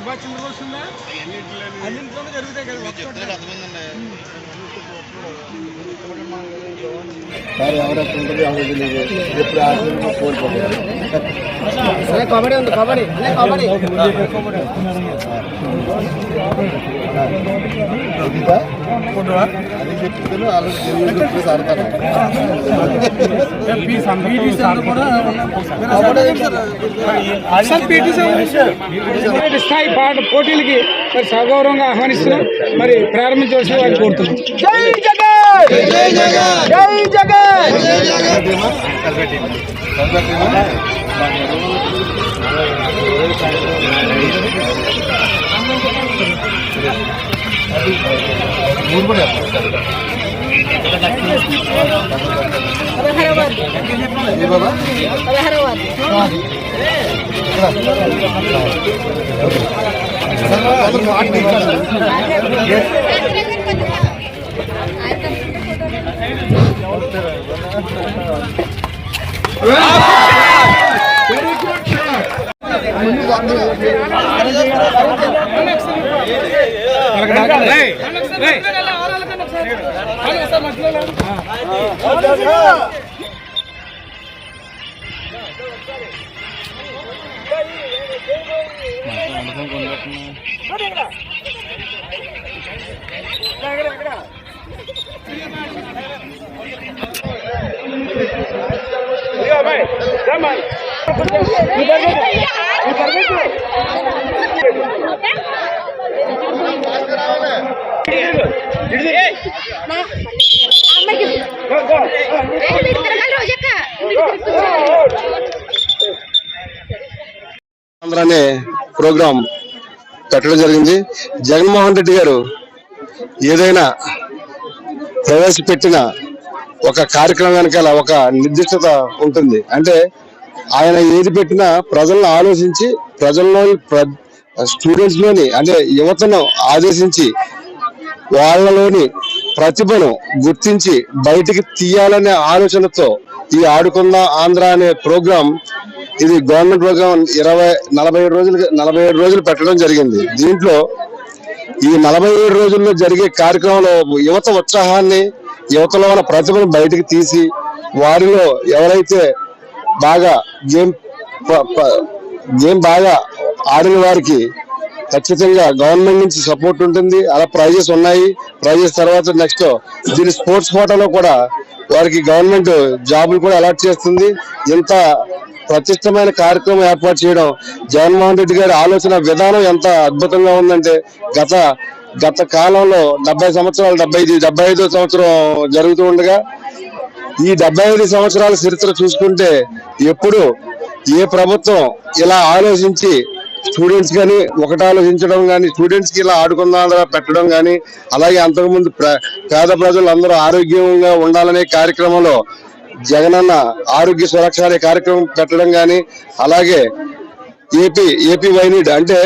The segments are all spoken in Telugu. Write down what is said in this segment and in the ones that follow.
సుభాష్ చంద్రబోస్ ఉందా అన్నింటిలోనే జరుగుతాయి కదా ఎప్పుడు కబడ్డీ ఉంది కబడ్డీ కబడ్డీ అది చెప్తాను ఆడతాను స్థాయి పాట పోటీలకి మరి సగౌరవంగా ఆహ్వానిస్తున్నాం. మరి ప్రారంభించవలసిన వారిని కోరుతున్నాం. జై జగన్ జై జగన్ జై జగన్. అనే ప్రోగ్రాం పెట్టడం జరిగింది. జగన్మోహన్ రెడ్డి గారు ఏదైనా ప్రవేశపెట్టిన ఒక కార్యక్రమం వెనకాల ఒక నిర్దిష్టత ఉంటుంది. అంటే ఆయన ఏది పెట్టినా ప్రజలను ఆలోచించి ప్రజల్లో స్టూడెంట్స్ లోని అంటే యువతను ఆదేశించి వాళ్ళలోని ప్రతిభను గుర్తించి బయటికి తీయాలనే ఆలోచనతో ఈ ఆడుకుందాం ఆంధ్ర అనే ప్రోగ్రాం, ఇది గవర్నమెంట్ ప్రోగ్రాం 47 రోజులు పెట్టడం జరిగింది. దీంట్లో ఈ 47 రోజుల్లో జరిగే కార్యక్రమంలో యువత ఉత్సాహాన్ని, యువతలో ఉన్న ప్రతిభను బయటికి తీసి వారిలో ఎవరైతే బాగా గేమ్ బాగా ఆడిన వారికి ఖచ్చితంగా గవర్నమెంట్ నుంచి సపోర్ట్ ఉంటుంది. అలా ప్రైజెస్ ఉన్నాయి. ప్రైజెస్ తర్వాత నెక్స్ట్ దీని స్పోర్ట్స్ కోటాలో కూడా వారికి గవర్నమెంట్ జాబులు కూడా అలాట్ చేస్తుంది. ఇంత ప్రతిష్టమైన కార్యక్రమం ఏర్పాటు చేయడం జగన్మోహన్ రెడ్డి గారి ఆలోచన విధానం ఎంత అద్భుతంగా ఉందంటే గత కాలంలో 70 సంవత్సరాలు 75వ సంవత్సరం జరుగుతూ ఉండగా ఈ 75 సంవత్సరాల చరిత్ర చూసుకుంటే ఎప్పుడు ఏ ప్రభుత్వం ఇలా ఆలోచించి స్టూడెంట్స్ కానీ ఒకటి ఆలోచించడం కానీ, స్టూడెంట్స్ కి ఇలా ఆడుకుందాం పెట్టడం కానీ, అలాగే అంతకుముందు పేద ప్రజలు అందరూ ఆరోగ్యంగా ఉండాలనే కార్యక్రమంలో జగనన్న ఆరోగ్య సురక్ష అనే కార్యక్రమం పెట్టడం కానీ, అలాగే ఏపీ వైనిడ్ అంటే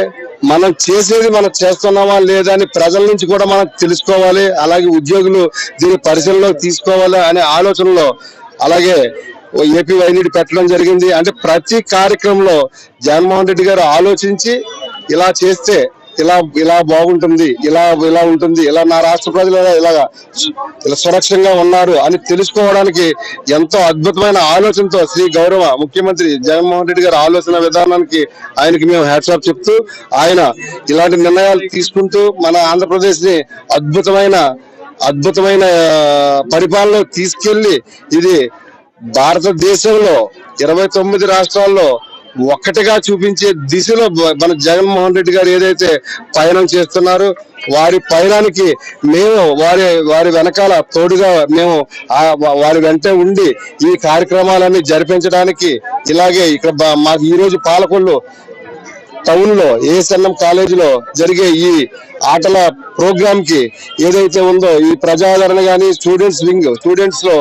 మనం చేసేది మనం చేస్తున్నామా లేదా అని ప్రజల నుంచి కూడా మనం తెలుసుకోవాలి. అలాగే ఉద్యోగులు దీన్ని పరిశీలనలోకి తీసుకోవాలి అనే ఆలోచనలో అలాగే ఏపీ వైనిడ్ పెట్టడం జరిగింది. అంటే ప్రతి కార్యక్రమంలో జగన్మోహన్ రెడ్డి గారు ఆలోచించి ఇలా చేస్తే ఇలా బాగుంటుంది, ఇలా ఉంటుంది, ఇలా నా రాష్ట్ర ప్రజలు ఇలా సురక్షంగా ఉన్నారు అని తెలుసుకోవడానికి ఎంతో అద్భుతమైన ఆలోచనతో శ్రీ గౌరవ ముఖ్యమంత్రి జగన్మోహన్ రెడ్డి గారి ఆలోచన విధానానికి ఆయనకి మేము హ్యాట్స్ ఆఫ్ చెప్తూ, ఆయన ఇలాంటి నిర్ణయాలు తీసుకుంటూ మన ఆంధ్రప్రదేశ్ ని అద్భుతమైన పరిపాలనలో తీసుకెళ్లి ఇది భారతదేశంలో 29 రాష్ట్రాల్లో ఒక్కటిగా చూపించే దిశలో మన జగన్మోహన్ రెడ్డి గారు ఏదైతే పయనం చేస్తున్నారు, వారి పయనానికి మేము వారి వెనకాల తోడుగా మేము వారి వెంటే ఉండి ఈ కార్యక్రమాలన్నీ జరిపించడానికి, ఇలాగే ఇక్కడ మాకు ఈ రోజు పాలకొల్లు టౌన్ లో ఏఎస్ఎన్ఎం కాలేజీలో జరిగే ఈ ఆటల ప్రోగ్రామ్ కి ఏదైతే ఉందో ఈ ప్రజాదరణ గాని స్టూడెంట్స్ లో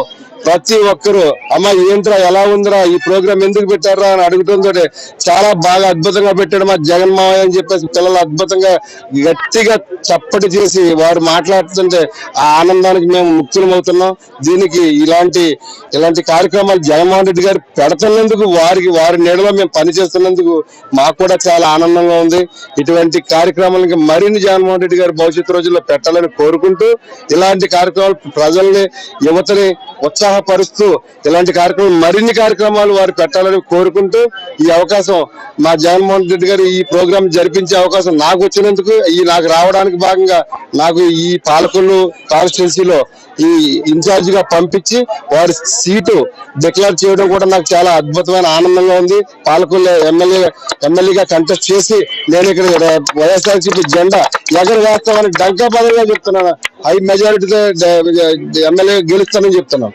ప్రతి ఒక్కరు అమ్మ ఏంట్రా ఎలా ఉందిరా ఈ ప్రోగ్రామ్ ఎందుకు పెట్టారా అని అడుగుతుందో చాలా బాగా అద్భుతంగా పెట్టాడు మా జగన్ మావయ్య అని చెప్పేసి పిల్లలు అద్భుతంగా గట్టిగా చప్పటి చేసి వారు మాట్లాడుతుంటే ఆ ఆనందానికి మేము ముక్తులమవుతున్నాం. దీనికి ఇలాంటి కార్యక్రమాలు జగన్మోహన్ రెడ్డి గారు పెడుతున్నందుకు వారి నీడలో మేము పనిచేస్తున్నందుకు మాకు కూడా చాలా ఆనందంగా ఉంది. ఇటువంటి కార్యక్రమాలకి మరిన్ని జగన్మోహన్ రెడ్డి గారు భవిష్యత్తు రోజుల్లో పెట్టాలని కోరుకుంటూ ఇలాంటి కార్యక్రమాలు ప్రజల్ని యువతని ఉత్సాహపరుస్తూ ఇలాంటి కార్యక్రమాలు మరిన్ని కార్యక్రమాలు వారు పెట్టాలని కోరుకుంటూ ఈ అవకాశం మా జగన్మోహన్ రెడ్డి గారు ఈ ప్రోగ్రాం జరిపించే అవకాశం నాకు వచ్చినందుకు నాకు రావడానికి భాగంగా నాకు ఈ పాలకొల్లు కాన్స్టిట్యున్సీలో ఈ ఇన్ఛార్జ్ గా పంపించి వారి సీటు డిక్లేర్ చేయడం కూడా నాకు చాలా అద్భుతమైన ఆనందంగా ఉంది. పాలకొల్లు ఎమ్మెల్యేగా కంటెస్ట్ చేసి నేను ఇక్కడ వైఎస్ఆర్సీపీ జెండా ఎగర వేస్తామని డంకా పదంగా చెప్తున్నాను. హై మెజారిటీతో ఎమ్మెల్యే గెలుస్తానని చెప్తున్నాను.